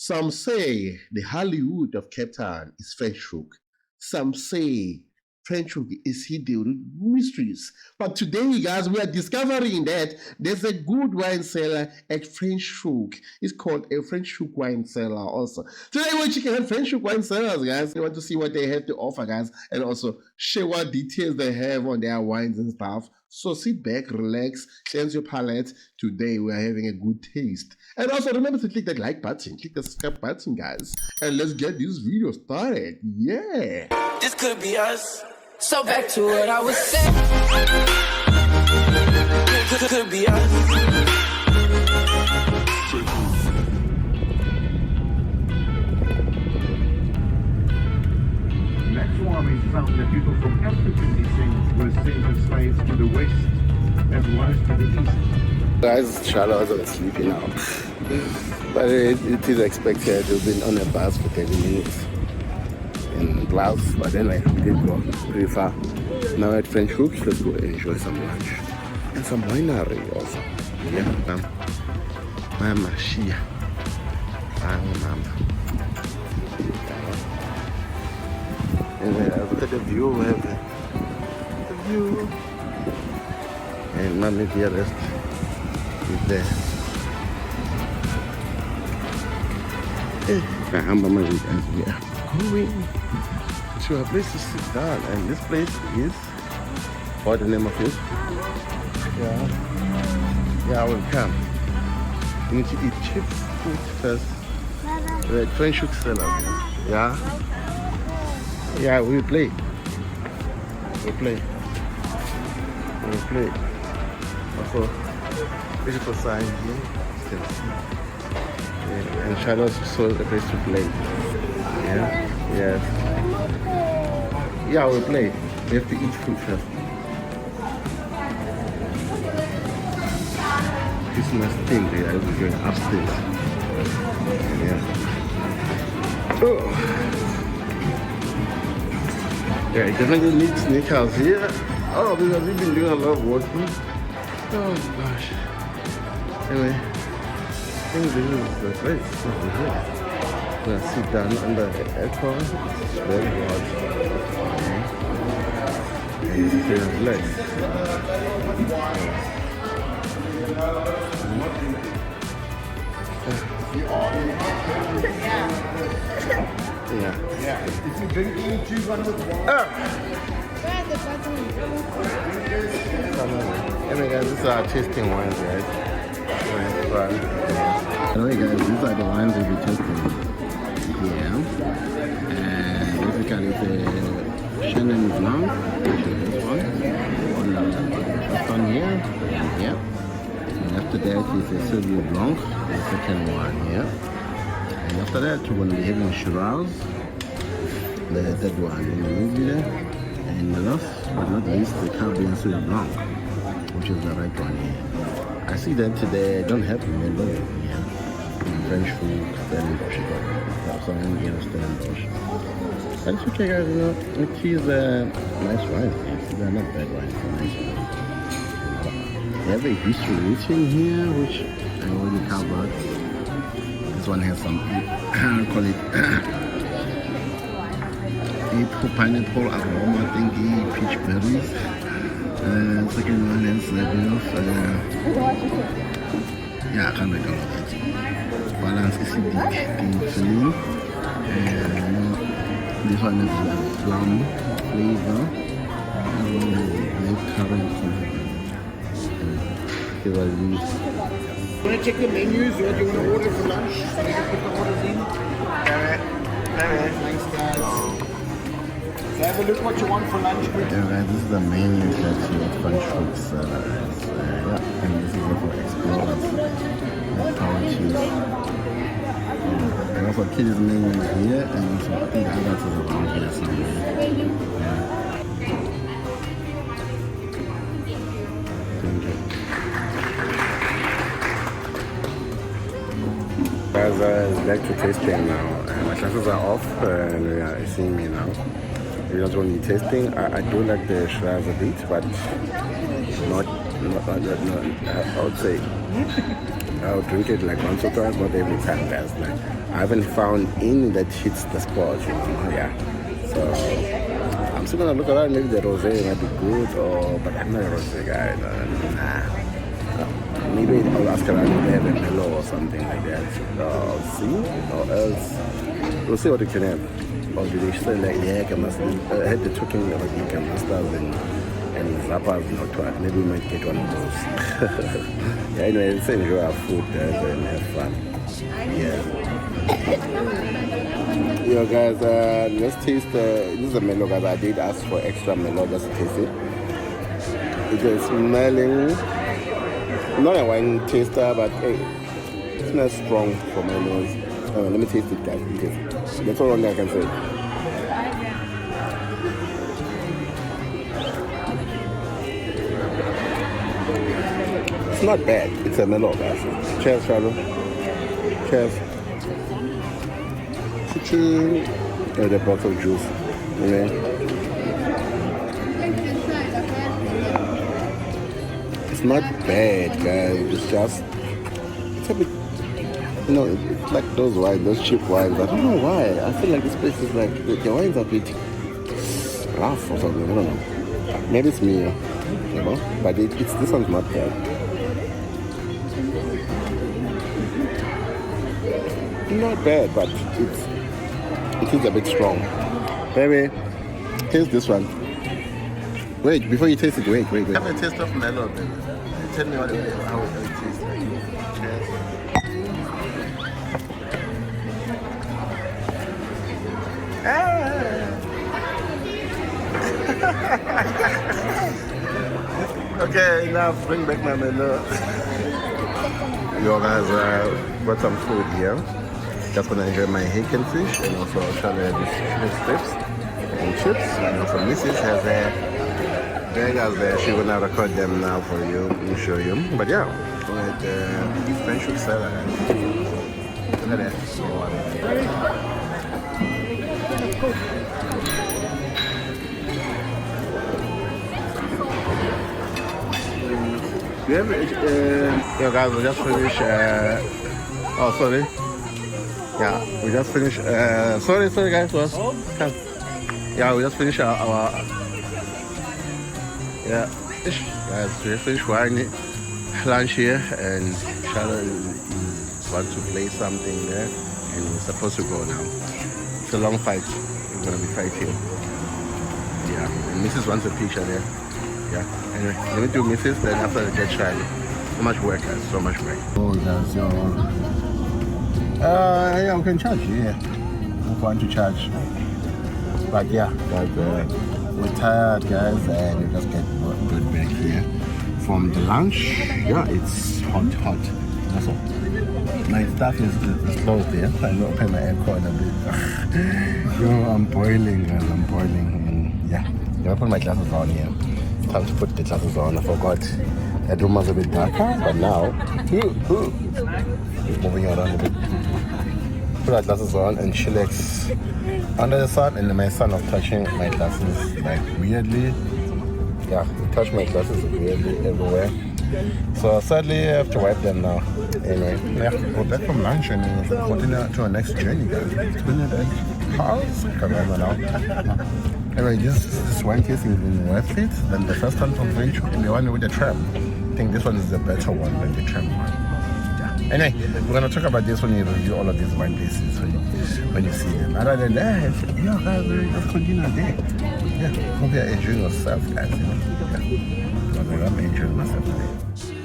Some say the Hollywood of Cape Town is Franschhoek. Some say Franschhoek is hidden with mysteries. But today, guys, we are discovering that there's a good wine cellar at Franschhoek. It's called a Franschhoek wine cellar also. Today we're checking out Franschhoek wine cellars, guys. We want to see what they have to offer, guys, and also share what details they have on their wines and stuff. So sit back, relax, cleanse your palate. Today we are having a good taste. And also remember to click that like button, click the subscribe button, guys. And let's get this video started. Yeah. This could be us. So back to what I was saying. Could be us. Naturally found that people from African descent were sent as slaves to the west as well as to the east. Guys, Charlotte is sleepy now. But it is expected to have been on a bus for 30 minutes in Blouse, but then we did go pretty far. Now at Franschhoek, let's go enjoy some lunch and some winery also. Yeah, Mama Shia. Mama. And look at the view, we have the view. And Mommy dearest is there. Mama, as we are going to a place to sit down, and this place is, what the name of it? Yeah, I will come. We need to eat cheap food first. We're at Franschhoek Cellar. Yeah? Yeah, we play. We play. Also, beautiful sign here. You can see. Yeah, and Charlotte saw a place to play. Yeah, yes. Yeah, we play. We have to eat food first. Christmas thing, yeah, we're going upstairs. Yeah. Oh. Yeah, it definitely needs sneakers here. Oh, because we've been doing a lot of walking. Oh gosh. Anyway, I think this is the place. We're gonna sit down under the aircon. It's very hot. And it's very relaxed. Yeah. If you drink any, choose one with water. Anyway guys, this is our tasting wines, guys. Anyway guys, these are the wines we'll be tasting. Yeah. And basically it's a Chenin Blanc, which is this one. This one here. Yeah. And after that is a Sauvignon Blanc, the second one here. And after that we're going to be having Shiraz, the third one in the movie there. And last but not least, the Caribbean Sauvignon Blanc, which is the right one here. I see that they don't have Merlot here. French food, Stellenbosch. So I'm going to Stellenbosch. But it's okay, guys, you know, it is nice wine. They're not bad wines, they're nice wines. They have a history written here, which I already covered. This one has some, I'll call it April pineapple aroma thingy, peach berries. Second one is a bit of yeah, I can't make all of that. Balance acidic filling. This one is plum flavor. Black currant. You want to check the menus? What do you want to order for lunch? So you can put the orders in. Nice guys. So have a look what you want for lunch. Yeah, guys, this is the menu that you at Franschhoek Cellar. Yeah, and this is for explorers. That's how it is. And also kids menu is here, and also I think adults is around here somewhere. Yeah. Guys, it's back to tasting now. My glasses are off and you seeing me now. We're not only tasting. I do like the Shiraz a bit, but not I would say I'll drink it like once or twice, not every time, guys. Like, I haven't found any that hits the spot, you know, yeah. So I'm still gonna look around, maybe the rosé might be good, but I'm not a rosé guy, nah. Maybe I'll ask around if they have a mellow or something like that. I'll see, or else we'll see what we can have. Or do they say like, yeah, I had the talking about Ika Masters and Zappas, you know, twat. Maybe we might get one of those. Yeah, anyway, let's enjoy our food, guys, and have fun. Yeah. Yo, guys, let's taste, this is a mellow, guys. I did ask for extra mellow just to taste it. It is smelling, not a wine taster, but hey, it's not strong for my nose. Let me taste it, guys. That's all I can say. It's not bad. It's a mellow, guys. Cheers, Charlotte. Cheers. Oh, the bottle of juice. Okay. It's not bad, guys. It's just, it's a bit, you know, it's like those wines, those cheap wines. I don't know why. I feel like this place is like, the wines are a bit rough or something. I don't know. Maybe it's me, you know. But it's this one's not bad. Not bad, but it is a bit strong. Baby, taste this one. Wait, before you taste it, wait. Have a taste of mellow, baby. Tell me how it tastes like. Cheers. Okay, now bring back my mellow. Yo guys, got some food here. Just gonna enjoy my Haken fish and also try these fish strips and chips. And also Mrs. has burgers there. She's gonna record them now for you and show you. But yeah, with Franschhoek Cellar. Look at that. Yeah, guys, we just finished. Oh, sorry. Yeah, we just finished. Sorry, guys. Come. Yeah, we just finished our yeah, guys. We just finished lunch here, and Charlotte wants to play something there, and we're supposed to go now. It's a long fight. We're gonna be fighting. Yeah, and Mrs. wants a picture there. Yeah. Anyway, let me do Mrs. Then after I get Charlie. So much work, guys. So much work. Oh, guys, so yeah, we can charge. Yeah, we want to charge. But yeah, guys, we're tired, guys, and we just get good back here from the lunch. Yeah, it's hot. That's all. My stuff is closed here. I will open my aircon a bit. Yo, I'm boiling, guys. I'm boiling. And yeah, I put my glasses on here. Time to put the glasses on. I forgot. That room was a bit darker, but now it's moving around a bit. Put our glasses on and chillax under the sun, and my son was touching my glasses like weirdly. Yeah, he touched my glasses weirdly everywhere. So sadly I have to wipe them now. Anyway, we have to go back from lunch and continue to our next journey, guys. It's been a house. Anyway, this wine tasting has been worth it than the first one from Franschhoek and the one with the tram. I think this one is the better one than the tram one. Yeah. Anyway, we're gonna talk about this when you review all of these wine places when you see them. Other than that, yeah, guys, just continue our day. Yeah, hope you're enjoying yourself, guys. You know? Yeah. I'm enjoying myself today.